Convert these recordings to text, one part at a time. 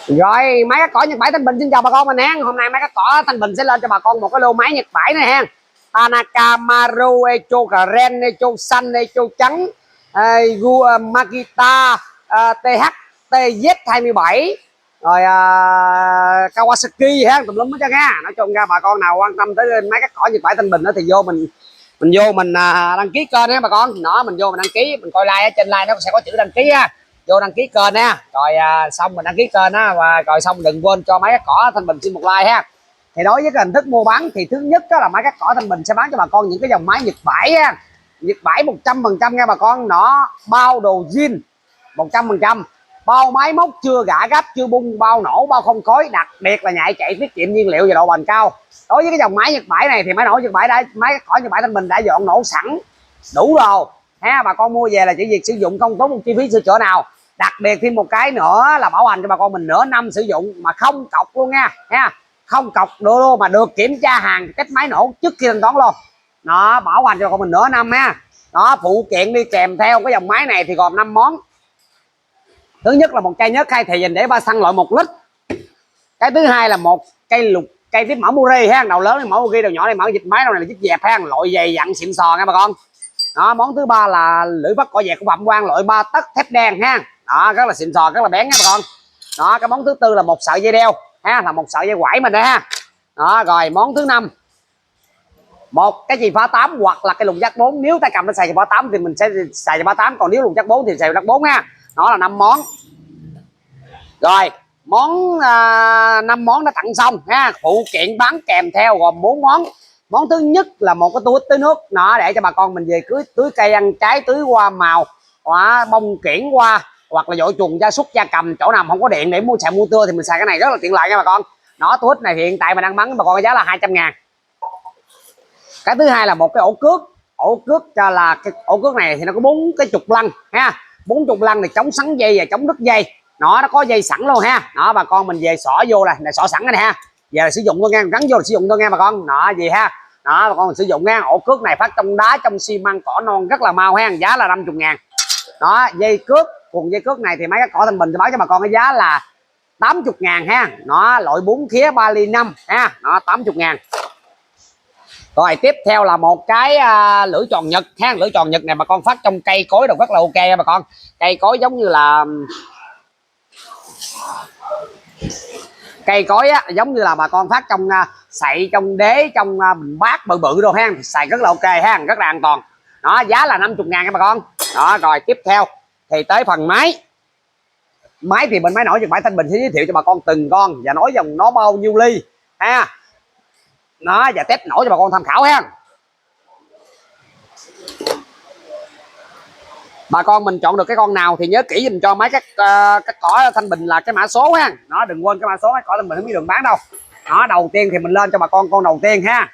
Rồi máy cắt cỏ Nhật 7 Thanh Bình xin chào bà con mình ha. Hôm nay máy cắt cỏ Thanh Bình sẽ lên cho bà con một cái lô máy Nhật 7 này ha. Tanaka Maru Echo Karen Echo xanh Echo trắng Makita TH TZ27 rồi Kawasaki ha, tùm lum hết trơn ha. Nói chung ra bà con nào quan tâm tới máy cắt cỏ Nhật 7 Thanh Bình đó thì vô mình đăng ký kênh ha bà con. Đó, mình vô mình đăng ký, mình coi like ở trên like nó sẽ có chữ đăng ký ha, vô đăng ký kênh ha, rồi xong mình đăng ký kênh á, và rồi xong đừng quên cho máy cắt cỏ Thanh Bình xin một like ha. Thì đối với cái hình thức mua bán thì thứ nhất đó là máy cắt cỏ Thanh Bình sẽ bán cho bà con những cái dòng máy Nhật 7 ha, Nhật 7 100% nha bà con. Nó bao đồ zin 100%, bao máy móc chưa gã gấp chưa bung, bao nổ bao không khói, đặc biệt là nhạy chạy tiết kiệm nhiên liệu và độ bền cao. Đối với cái dòng máy Nhật 7 này thì máy nổ Nhật 7 đã, máy cắt cỏ Nhật 7 Thanh Bình đã dọn nổ sẵn đủ đồ ha, bà con mua về là chỉ việc sử dụng, không tốn một chi phí sửa chữa nào. Đặc biệt thêm một cái nữa là bảo hành cho bà con mình nửa năm sử dụng mà không cọc luôn nha, không cọc đô mà được kiểm tra hàng cách máy nổ trước khi thanh toán luôn. Nó bảo hành cho bà con mình nửa năm ha. Đó, phụ kiện đi kèm theo cái dòng máy này thì gồm 5 món. Thứ nhất là một cây nhớt khai thì dành để ba xăng loại 1 lít. Cái thứ hai là một cây lục cây tiếp mẫu Muri ha, đầu lớn mẫu Muri, đầu nhỏ này mẫu dịch máy, đầu này là dịch dẹp ha, loại dày dặn xịn sò nha bà con. Đó, món thứ ba là lưỡi bắt cỏ dẹt của Phạm Quang loại 3 tấc thép đen ha. Đó, rất là xịn sò, rất là bén nha bà con. Đó, cái món thứ tư là một sợi dây đeo ha, là một sợi dây quải mình đây ha. Đó, rồi món thứ năm một cái chì phá 8 hoặc là cái lục giác 4, nếu tay cầm nó xài chì phá 8 thì mình sẽ xài chì phá 8, còn nếu lục giác 4 thì xài lục giác 4 ha. Đó là 5 món. Rồi món 5 món đã tặng xong ha, phụ kiện bán kèm theo gồm 4 món. Món thứ nhất là một cái túi tưới nước nó để cho bà con mình về tưới cây ăn trái, tưới hoa màu, bông kiển hoa, hoặc là dội chuồng gia súc gia cầm, chỗ nào không có điện để mua xài mua tưa thì mình xài cái này rất là tiện lợi nha bà con. Nó túi này hiện tại mình đang bán bà con cái giá là 200.000. Cái thứ hai là một cái ổ cước cho là cái ổ cước này thì nó có 4 cái trục lăn ha, 4 trục lăn thì chống sắn dây và chống đứt dây. Nó có dây sẵn luôn ha. Đó, bà con mình về xỏ vô này xỏ sẵn cái này ha, về là sử dụng thôi nha, gắn vô là sử dụng thôi nha bà con. Đó gì ha. Đó, bà con mình sử dụng nha. Ổ cước này phát trong đá, trong xi măng, cỏ non rất là mau ha, giá là 50.000. Đó, dây cước, cùng dây cước này thì máy cắt cỏ Thanh Bình sẽ báo cho bà con cái giá là 80.000 ha. Nó loại 4 khía 3 ly 5 ha. Nó 80.000. Rồi tiếp theo là một cái lưỡi tròn Nhật ha. Lưỡi tròn Nhật này bà con phát trong cây cối đều rất là ok nha bà con. Cây cối giống như là cây cối á, giống như là bà con phát trong sậy, trong đế, trong bình bát bự bự đồ ha, xài rất là ok ha, rất là an toàn. Đó, giá là 50.000 nha bà con. Đó, rồi tiếp theo thì tới phần máy thì bên máy nổi Nhật 7 Thanh Bình sẽ giới thiệu cho bà con từng con và nói dòng nó bao nhiêu ly ha. Nó và test nổi cho bà con tham khảo ha. Bà con mình chọn được cái con nào thì nhớ kỹ dùm cho máy cắt cỏ Thanh Bình là cái mã số ha. Nó đừng quên cái mã số máy cỏ Thanh Bình không biết đường bán đâu. Đó, đầu tiên thì mình lên cho bà con đầu tiên ha.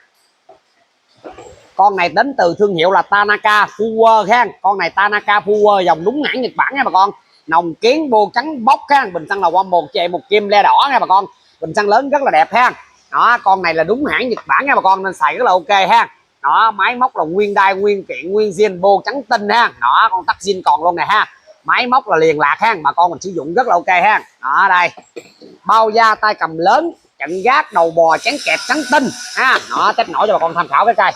Con này đến từ thương hiệu là Tanaka Fuwa ha. Con này Tanaka Fuwa dòng đúng hãng Nhật Bản nha bà con. Nòng kiến bô trắng bóc ha, bình xăng là qua một chệ một kim le đỏ nha bà con. Bình xăng lớn rất là đẹp ha. Đó, con này là đúng hãng Nhật Bản nha bà con, nên xài rất là ok ha. Đó, máy móc là nguyên đai, nguyên kiện, nguyên zin, bô trắng tinh ha. Đó, con tắt zin còn luôn này ha. Máy móc là liền lạc ha, bà con mình sử dụng rất là ok ha. Đó, đây bao da tay cầm lớn, chặn gác, đầu bò, chén kẹp trắng tinh ha. Đó, test nổi cho bà con tham khảo cái cây.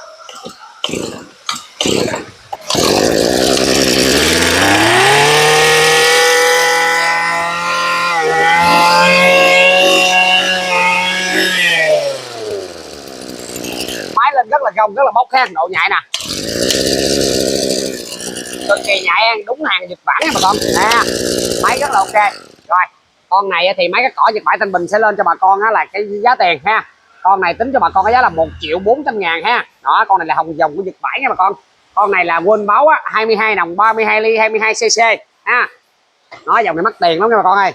Máy lên rất là gông, rất là bốc ha, độ nhạy nè, cực kỳ nhạy, đúng hàng Nhật Bản nha bà con. Máy rất là ok. Rồi con này thì máy cắt cỏ Nhật 7 Thanh Bình sẽ lên cho bà con là cái giá tiền ha. Con này tính cho bà con cái giá là 1.400.000 ha. Đó, con này là hồng dòng của Nhật Bản nha bà con. Con này là quên báo 22 nòng 32 ly 22 cc ha. Nó dòng này mắc tiền lắm nha bà con ơi.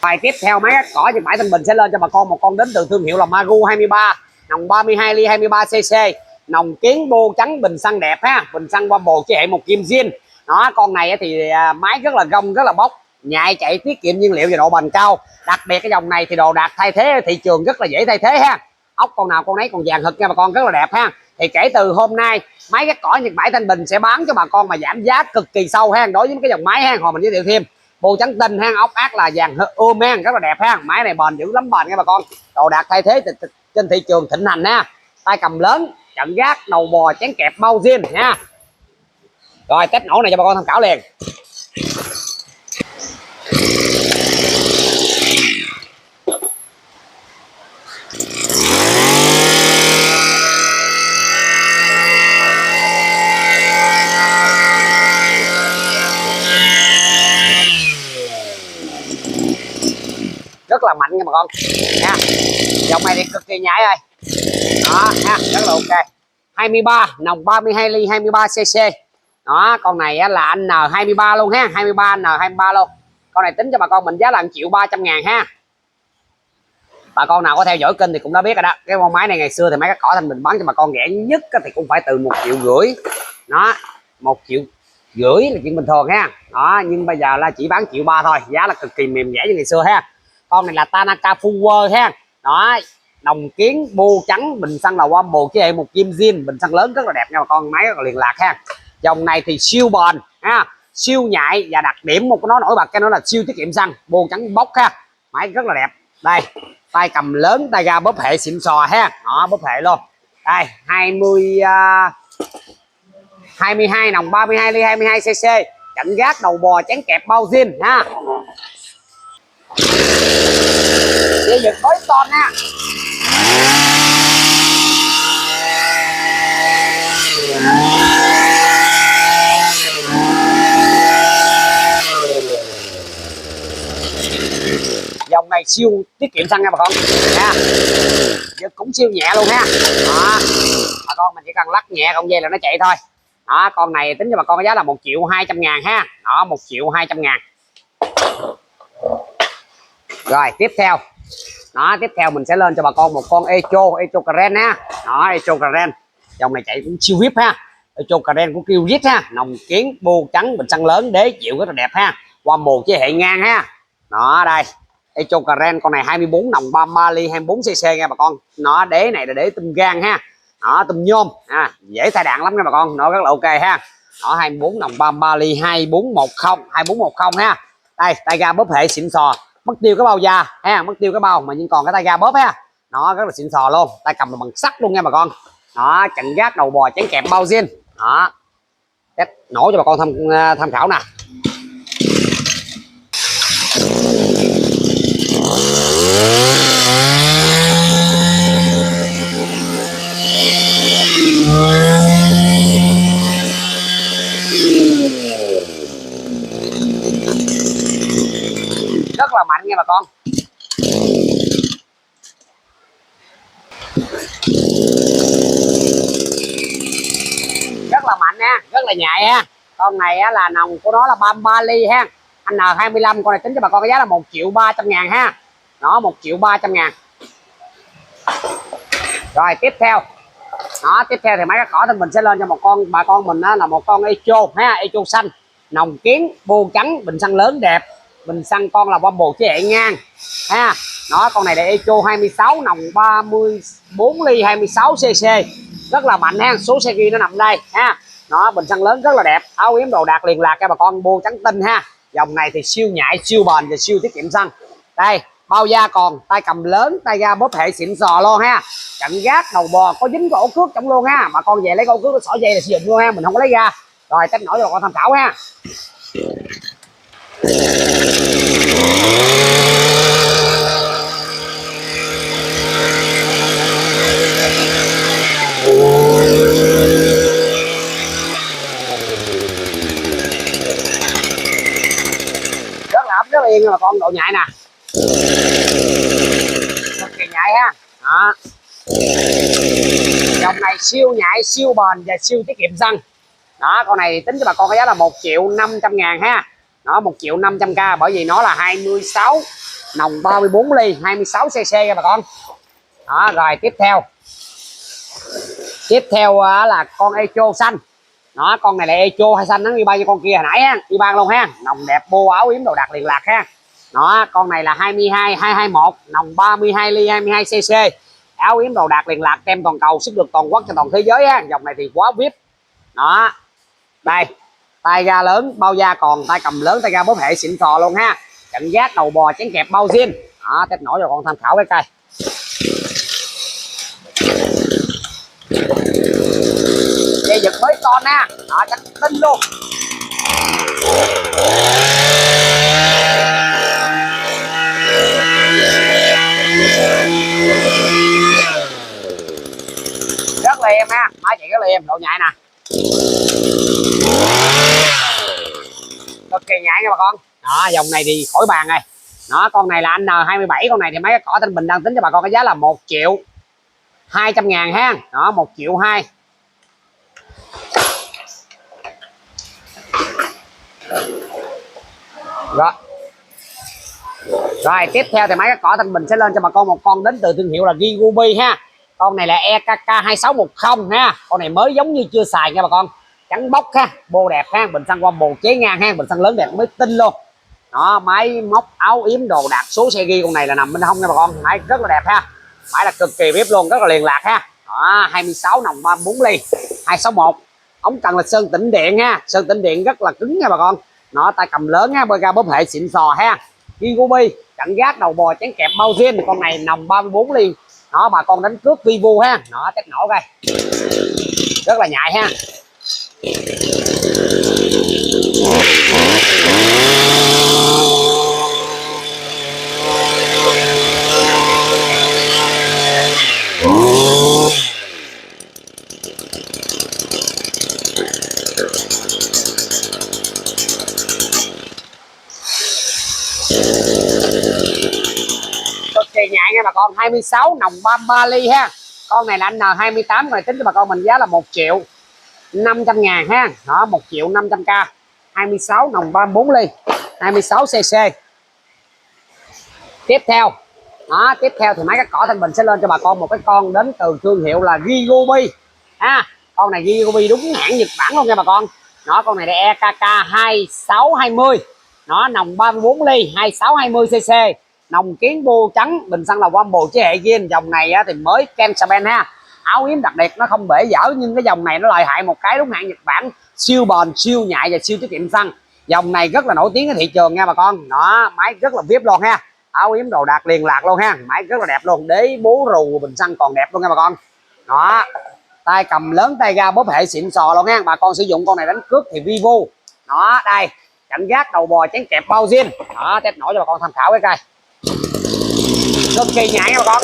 Bài tiếp theo máy cắt cỏ Nhật 7 Thanh Bình sẽ lên cho bà con một con đến từ thương hiệu là Maru 23, nòng 32 ly 23 cc, nòng kiến bô trắng, bình xăng đẹp ha, bình xăng qua bồ chế hệ một kim zin. Đó, con này thì máy rất là gông, rất là bốc, nhạy chạy, tiết kiệm nhiên liệu và độ bền cao. Đặc biệt cái dòng này thì đồ đạc thay thế thị trường rất là dễ thay thế ha. Ốc con nào con nấy còn vàng hực nha bà con, rất là đẹp ha. Thì kể từ hôm nay máy cắt cỏ Nhật 7 Thanh Bình sẽ bán cho bà con mà giảm giá cực kỳ sâu ha. Đối với cái dòng máy ha, hồi mình giới thiệu thêm bô trắng tinh ha, ốc ác là vàng ươm ha, rất là đẹp ha. Máy này bền dữ lắm, bền nha bà con. Đồ đạc thay thế trên thị trường thịnh hành ha. Tay cầm lớn, chặn gác, đầu bò, chén kẹp, bao zin nha. Rồi test nổ này cho bà con tham khảo liền. Rất là mạnh nha bà con nha. Dòng này thì cực kỳ nhảy rồi đó ha, rất là ok. 23 nòng 32 ly 23 cc đó. Con này á, là N23 luôn ha, 23 N23 luôn. Con này tính cho bà con mình giá là 1.300.000 ha. Bà con nào có theo dõi kênh thì cũng đã biết rồi đó. Cái con máy này ngày xưa thì mấy cái cỏ thành mình bán cho bà con rẻ nhất thì cũng phải từ 1,5 triệu đó. 1,5 triệu là chuyện bình thường ha đó, nhưng bây giờ là chỉ bán 1,3 triệu thôi, giá là cực kỳ mềm dẻo như ngày xưa ha. Con này là Tanaka Full ha đó, đồng kiến bô trắng, bình xăng là Wambo chứ hệ một kim zin, bình xăng lớn rất là đẹp nha bà con, máy rất là liền lạc ha. Dòng này thì siêu bền ha, siêu nhạy, và đặc điểm một nó nổi bật cái nó là siêu tiết kiệm xăng, bô trắng bốc ha, máy rất là đẹp. Đây tay cầm lớn, tay ga bóp hệ xịn sò ha đó, bóp hệ luôn. Đây 22 nòng 32 ly 22 cc, chặn gác, đầu bò, chén kẹp, bao zin ha. Dây giật với ton ha. Dòng này siêu tiết kiệm xăng nha bà con nha, giật cũng siêu nhẹ luôn ha đó. Bà con mình chỉ cần lắc nhẹ con dây là nó chạy thôi đó. Con này tính cho bà con cái giá là 1.200.000 ha đó, 1.200.000. Rồi tiếp theo đó, tiếp theo mình sẽ lên cho bà con một con Echo Karen ha đó. Echo Karen dòng này chạy cũng siêu vip ha. Echo Karen của Kyrgyz ha, nòng kiến, bô trắng, bình xăng lớn, đế chịu rất là đẹp ha, Wambo chế hệ ngang ha đó. Đây Echo Karen con này 24 nòng 33 ly 24 cc nha bà con. Nó đế này là đế tùm gan ha đó, tùm nhôm dễ thay đạn lắm nha bà con, nó rất là ok ha đó. 24 nòng 33 ly 2410 ha. Đây tay ga bóp hệ xịn sò, mất tiêu cái bao da ha, mất tiêu cái bao mà nhưng còn cái tay ga bóp ha, nó rất là xịn sò luôn. Tay cầm là bằng sắt luôn nha bà con đó, chặn gác, đầu bò, chén kẹp, bao zin đó. Test nổ cho bà con tham khảo nè. Rất là mạnh nha bà con. Rất là mạnh ha, rất là nhạy ha. Con này á, là nòng của nó là 33 ly ha, N25. Con này tính cho bà con cái giá là 1.300.000 ha đó, 1.300.000. Rồi tiếp theo đó, tiếp theo thì máy cắt cỏ thì mình sẽ lên cho một con bà con mình đó, là một con Echo ha, Echo xanh, nòng kiến, bô trắng, bình xăng lớn đẹp, bình xăng con là Wambo chế hệ ngang ha đó. Con này là Echo 26 nòng 34 ly 26 cc, rất là mạnh ha. Số xe ghi nó nằm đây ha đó, bình xăng lớn rất là đẹp, áo yếm đồ đạc liền lạc cho bà con, bô trắng tinh ha. Dòng này thì siêu nhạy, siêu bền và siêu tiết kiệm xăng. Đây bao da còn, tay cầm lớn, tay ga bóp hệ xịn sò luôn ha, chặn gác, đầu bò có dính cái ổ cước trong luôn ha. Bà con về lấy ổ cước nó xỏ dây là sử dụng luôn ha, mình không có lấy ra. Rồi test nổi cho bà con tham khảo ha. Rất là ấm, rất là yên nha bà con, độ nhạy nè, cực kỳ nhạy ha đó. Dòng này siêu nhạy, siêu bền và siêu tiết kiệm xăng đó. Con này tính cho bà con cái giá là 1.500.000 ha đó, 1.500k, bởi vì nó là 26 nòng 34 ly 26 cc nha bà con đó. Rồi tiếp theo là con Echo xanh đó. Con này là Echo hay xanh nó đi bay như con kia hồi nãy ha, đi ban luôn ha, nòng đẹp, bô áo yếm đồ đạc liền lạc ha đó. Con này là 221 nòng 32 ly 22 cc, áo yếm đồ đạc liền lạc, tem toàn cầu, sức lực toàn quốc cho toàn thế giới ha. Dòng này thì quá vip đó. Đây tay ga lớn, bao da còn, tay cầm lớn, tay ga bóp hệ xịn sò luôn ha. Chặn gác, đầu bò, chén kẹp, bao zin. Đó, test nổi cho con tham khảo cái cây. Dây giật mới con ha. Đó, chắc tin luôn. Rất là êm ha, máy chạy rất là êm, độ nhạy nè, cực kỳ nhạy nha bà con. Đó, dòng này thì khỏi bàn rồi. Đó, con này là anh N27, con này thì mấy cái cỏ Thanh Bình đang tính cho bà con cái giá là 1.200.000 ha. Đó, 1.200.000. Rồi. Rồi tiếp theo thì máy cái cỏ Thanh Bình sẽ lên cho bà con một con đến từ thương hiệu là Gigubi ha. Con này là EKK2610 ha. Con này mới giống như chưa xài nha bà con. Trắng bóc ha, bô đẹp ha, bình xăng qua bồ chế ngang ha, bình xăng lớn đẹp mới tinh luôn. Đó, máy móc áo yếm đồ đạc số xe ghi con này là nằm bên hông nha bà con. Máy rất là đẹp ha. Máy là cực kỳ vip luôn, rất là liền lạc ha. Đó, 26 nòng 34 ly, 261. Ống cần là sơn tĩnh điện ha, sơn tĩnh điện rất là cứng nha bà con. Nó tay cầm lớn ha, bơi ga bóp hệ xịn sò ha. Gigubi, chặn gác, đầu bò, chén kẹp, bao zin. Con này nòng 34 ly. Đó, bà con đánh cước Vivo ha. Đó, test nổ coi. Rất là nhạy ha. Cực kỳ nhạy nha bà con. 26 nòng 33 ly ha. Con này là anh N28, rồi tính cho bà con mình giá là 1.500.000 ha. Đó, 1.500k. 26 nòng 34 ly, 26 cc. Tiếp theo, đó, tiếp theo thì máy cắt cỏ Thanh Bình sẽ lên cho bà con một cái con đến từ thương hiệu là Gigubi ha. Con này Gigubi đúng hãng Nhật Bản luôn nha bà con. Nó con này là EKK2620. Nó nòng 34 ly, 2620 cc. Nòng kiến bô trắng, bình xăng là Wambo chế hệ zin. Dòng này á, thì mới Kensaben ha. Áo yếm đặc biệt, nó không bể dở, nhưng cái dòng này nó lợi hại một cái đúng hãng Nhật Bản, siêu bền, siêu nhạy và siêu tiết kiệm xăng. Dòng này rất là nổi tiếng ở thị trường nha bà con. Đó, máy rất là vip luôn ha. Áo yếm đồ đạc liền lạc luôn ha. Máy rất là đẹp luôn, đế bố rù bình xăng còn đẹp luôn nha bà con. Đó, tay cầm lớn, tay ga bóp hệ xịn sò luôn ha. Bà con sử dụng con này đánh cước thì Vivo. Đó, đây, chặn gác, đầu bò, chén kẹp, bao zin. Đó, test nổi cho bà con tham khảo cái cây. Cực kỳ nhạy nha bà con.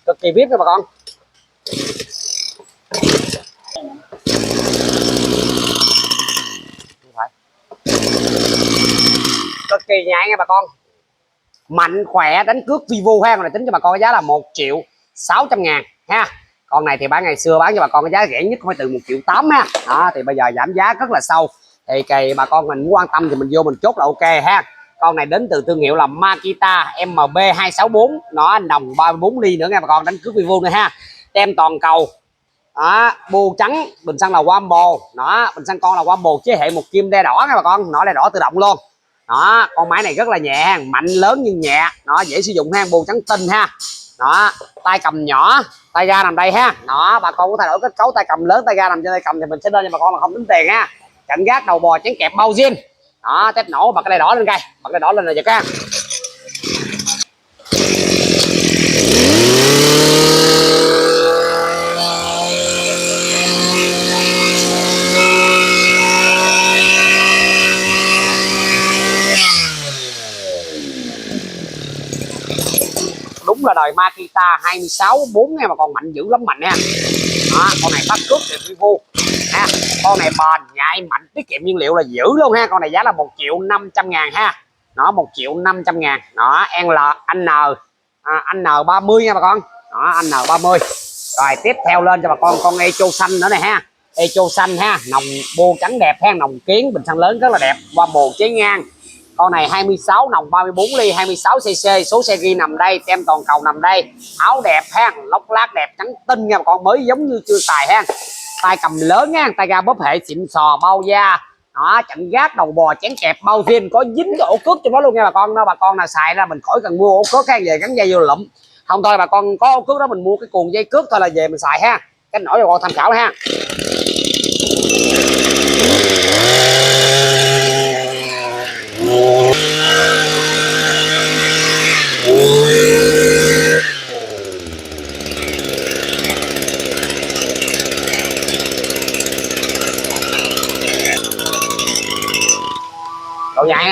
Cực kỳ vip nha bà con. Cực kỳ nhạy nha bà con. Mạnh khỏe, đánh cước Vivo ha. Con này tính cho bà con cái giá là 1.600.000 ha. Con này thì bán ngày xưa bán cho bà con cái giá rẻ nhất phải từ 1.800.000 ha. Đó, thì bây giờ giảm giá rất là sâu. Thì kỳ bà con mình quan tâm thì mình vô mình chốt là ok ha. Con này đến từ thương hiệu là Makita MB264. Nó nòng 34 ly nữa nha bà con, đánh cước Vivo nữa ha. Tem toàn cầu. Đó, bô trắng, bình xăng là Wambo. Đó, bình xăng con là Wambo chế hệ một kim đe đỏ nha bà con. Nó đe đỏ tự động luôn. Đó, con máy này rất là nhẹ, mạnh lớn nhưng nhẹ. Nó dễ sử dụng ha, bô trắng tinh ha. Đó, tay cầm nhỏ, tay ga nằm đây ha. Đó, bà con có thay đổi kết cấu, tay cầm lớn, tay ga nằm trên tay cầm thì mình sẽ lên cho bà con là không tính tiền ha. Chặn gác, đầu bò, chén kẹp, bao zin. Đó, test nổ, bật cái đèn đỏ lên cây, bật cái đỏ lên là giật ha. Đúng là đời Makita 26-4 nha mà còn mạnh dữ lắm, mạnh nha. Đó, con này bắt cướp thì Vivo ha. Con này bền, nhạy, mạnh, tiết kiệm nhiên liệu là dữ luôn ha. Con này giá là 1.500.000 ha. Nó 1.500.000. Đó, N30 nha bà con. Đó, N30. Rồi tiếp theo lên cho bà con Echo xanh nữa này ha. Echo xanh ha, nòng bô trắng đẹp ha, nòng kiến, bình xăng lớn rất là đẹp, qua bồ chế ngang. Con này 26 nòng 34 ly, 26 cc, số xe ghi nằm đây, tem toàn cầu nằm đây. Áo đẹp ha, lóc lát đẹp, trắng tinh nha bà con, mới giống như chưa xài ha. Tay cầm lớn nha, tay ga bóp hệ xịn sò, bao da Đó, chặn gác đầu bò chén kẹp bao zin, có dính cái ổ cước trong đó luôn nha bà con. Đó bà con nào xài ra mình khỏi cần mua ổ cước ha, về gắn dây vô lụm. Không thôi bà con có ổ cước đó mình mua cái cuộn dây cước thôi là về mình xài ha. Cái nổi cho bà con tham khảo ha. Độ nhạy nè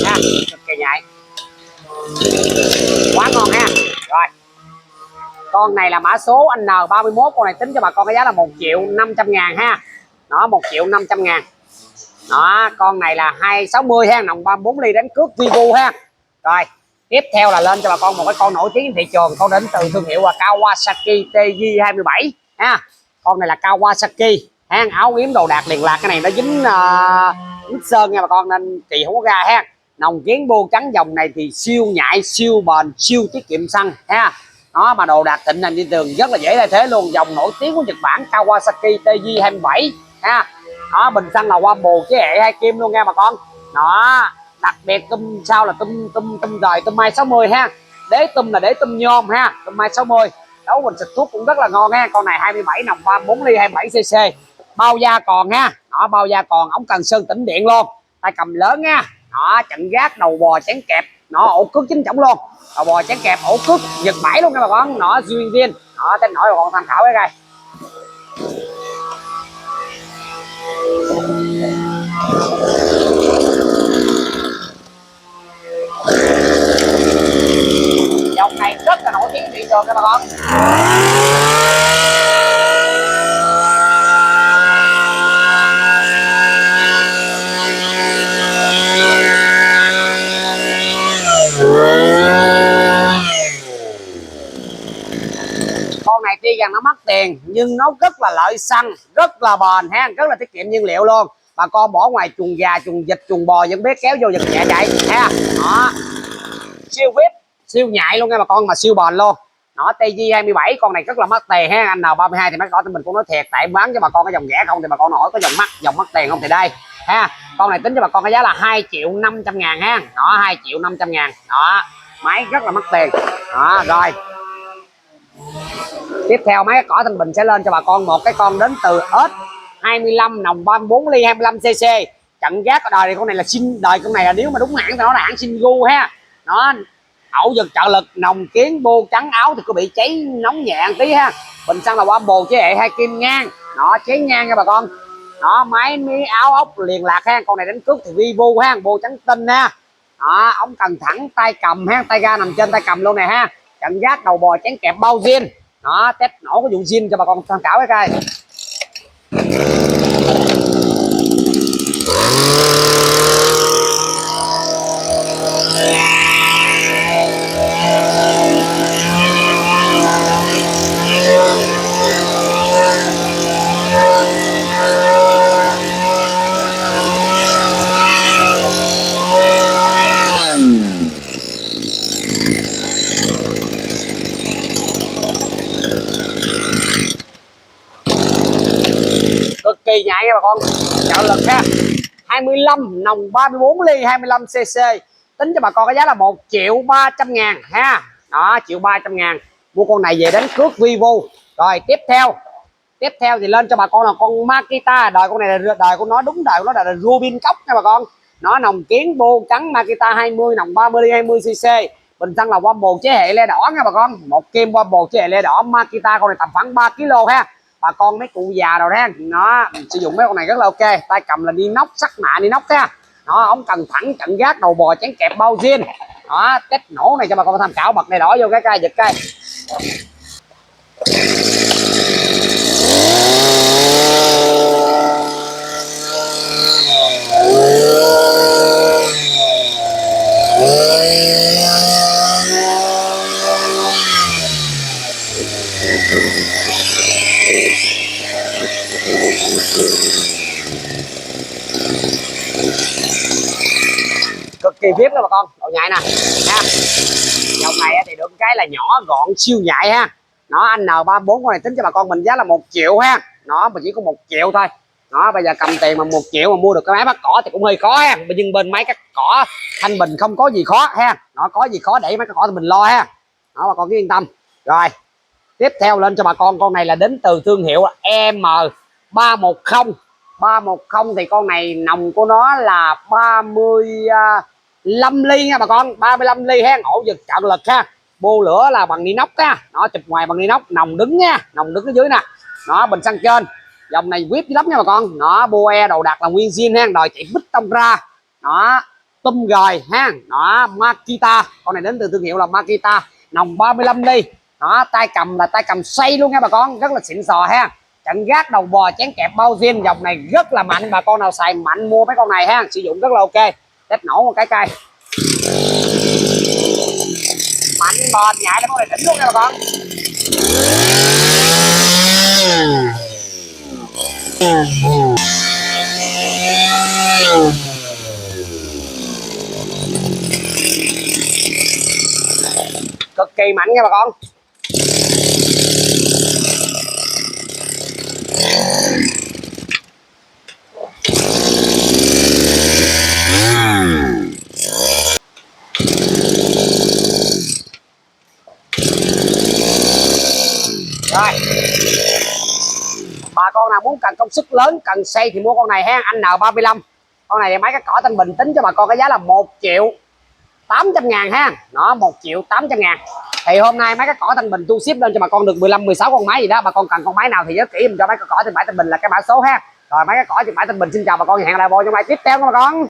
ha, cực kỳ nhạy, quá ngon ha. Rồi con này là mã số N31, con này tính cho bà con cái giá là 1.500.000 ha. Đó, 1.500.000. Đó, con này là 260 ha, nòng 34 ly đánh cước Vivo ha. Rồi tiếp theo là lên cho bà con một cái con nổi tiếng trên thị trường, con đến từ thương hiệu là Kawasaki TJ27 ha. Con này là Kawasaki ha, áo yếm đồ đạc liền lạc, cái này nó dính sơn nha bà con nên kỳ không có ra ha. Nòng kiến bô trắng dòng này thì siêu nhạy, siêu bền, siêu tiết kiệm xăng ha. Đó mà đồ đạc thịnh hành trên tường rất là dễ thay thế luôn, dòng nổi tiếng của Nhật Bản Kawasaki TJ27 ha. Đó, bình xăng là qua bồ chế hệ 2 kim luôn nha bà con. Đó, đặc biệt tum sau là tum đời tum mai 60 ha. Đế tum là đế tum nhôm ha, tum mai 60. Đấu bình xịt thuốc cũng rất là ngon ha. Con này 27 nòng 34 ly 27cc. Bao da còn ha. Đó, bao da còn, ống cần sơn tĩnh điện luôn. Tay cầm lớn nha. Đó, chặn gác đầu bò chén kẹp. Nó ổ cước chính trọng luôn. Đầu bò chén kẹp ổ cước Nhật 7 luôn nha bà con. Nó duyên viên. Đó, tên nổi bà con tham khảo cái coi. Dòng này rất là nổi tiếng thị trường các bà con. Con này tuy rằng nó mắc tiền nhưng nó rất là lợi xăng, rất là bền ha, rất là tiết kiệm nhiên liệu luôn. Bà con bỏ ngoài chuồng gà, chuồng vịt, chuồng bò vẫn biết kéo vô giật nhẹ chạy ha. Đó, siêu vip, siêu nhạy luôn nha bà con, mà siêu bền luôn. Nó TJ27 con này rất là mắc tiền ha. Anh N32 thì mấy có mình cũng nói thiệt, tại bán cho bà con cái dòng rẻ không thì bà con hỏi có dòng mắc tiền không thì đây ha. Con này tính cho bà con cái giá là 2.500.000 ha. Đó, 2.500.000. Đó, máy rất là mắc tiền. Đó, rồi tiếp theo mấy cái cỏ Thanh Bình sẽ lên cho bà con một cái con đến từ S25 nòng 34 ly 25cc. Chặn gác ở đời này, con này là xin đời, con này là nếu mà đúng hãng thì nó là hãng Shingu ha. Nó ẩu giật trợ lực, nòng kiến bô trắng, áo thì có bị cháy nóng nhẹ một tí ha. Bình xăng là qua bồ chế hệ 2 kim ngang. Đó, cháy ngang nha bà con. Đó, máy mí áo ốc liền lạc ha. Con này đánh cước thì Vivo ha, bô trắng tinh ha. Đó, ống cần thẳng, tay cầm ha, tay ga nằm trên tay cầm luôn này ha. Chặn gác đầu bò chén kẹp bao zin. Đó, test nổ cái vụ zin cho bà con tham khảo cái coi. Cực kỳ nhạy nha bà con, trợ lực ha. 25 nòng 34 ly 25cc, tính cho bà con cái giá là 1.300.000 ha. Đó, 1.300.000 mua con này về đánh cước Vivo. Rồi tiếp theo thì lên cho bà con là con Makita. Đời con này là đời của nó, đúng đời của nó là Rubin cốc nha bà con. Nó nòng kiến bô trắng Makita 20 nòng 30 ly 20cc. Bình xăng là qua bồ chế hệ le đỏ nha bà con, một kim qua bồ chế hệ le đỏ. Makita con này tầm khoảng 3 kg ha. Bà con mấy cụ già rồi đó, nó sử dụng mấy con này rất là ok. Tay cầm là đi nóc, sắc mạ đi nóc ha. Đó, ống cần thẳng, chặn gác đầu bò chén kẹp bao zin. Đó, test nổ này cho bà con tham khảo. Bật này đỏ vô cái cây giật cây. Cực kỳ vip đó bà con, độ nhạy nè ha. Dòng này thì được cái là nhỏ gọn siêu nhạy ha. Nó anh N34 con này tính cho bà con mình giá là 1 triệu ha. Nó mà chỉ có 1 triệu thôi. Đó, bây giờ cầm tiền mà 1 triệu mà mua được cái máy bắt cỏ thì cũng hơi khó ha, nhưng bên máy cắt cỏ Thanh Bình không có gì khó ha, nó có gì khó để máy cắt cỏ thì mình lo ha. Đó, bà con cứ yên tâm. Rồi tiếp theo lên cho bà con này là đến từ thương hiệu M310. 310 thì con này nòng của nó là 35 ly nha bà con, 35 ly ha, ổ giật trợ lực ha, bô lửa là bằng inox ha, nó chụp ngoài bằng inox, nòng đứng nha, nòng đứng ở dưới nè, nó bình xăng trên, dòng này whip lắm nha bà con, nó boe đầu đặt là nguyên zin ha, đòi chạy bít tông ra, nó tum gời ha, nó Makita, con này đến từ thương hiệu là Makita, nòng 35 ly, đó, tay cầm là tay cầm xoay luôn nha bà con, rất là xịn sò ha, chặn gác đầu bò chén kẹp bao zin, dòng này rất là mạnh, bà con nào xài mạnh mua mấy con này ha, sử dụng rất là ok. Test nổ một cái cây mạnh bền nhạy là con này đỉnh luôn nha bà con. Cực kỳ mạnh nha bà con. Rồi bà con nào muốn cần công suất lớn, cần xây thì mua con này ha, anh N35. Con này thì máy cắt cỏ Thanh Bình tính cho bà con cái giá là 1.800.000 ha, nó 1.800.000. Thì hôm nay máy cắt cỏ Thanh Bình tu ship lên cho bà con được 15-16 con máy gì đó, bà con cần con máy nào thì nhớ kỹ mình cho máy cắt cỏ Trên Bãi Thanh Bình là cái mã số ha. Rồi máy cắt cỏ Trên Bãi Thanh Bình xin chào bà con, hẹn lại bộ trong bài tiếp theo nha bà con.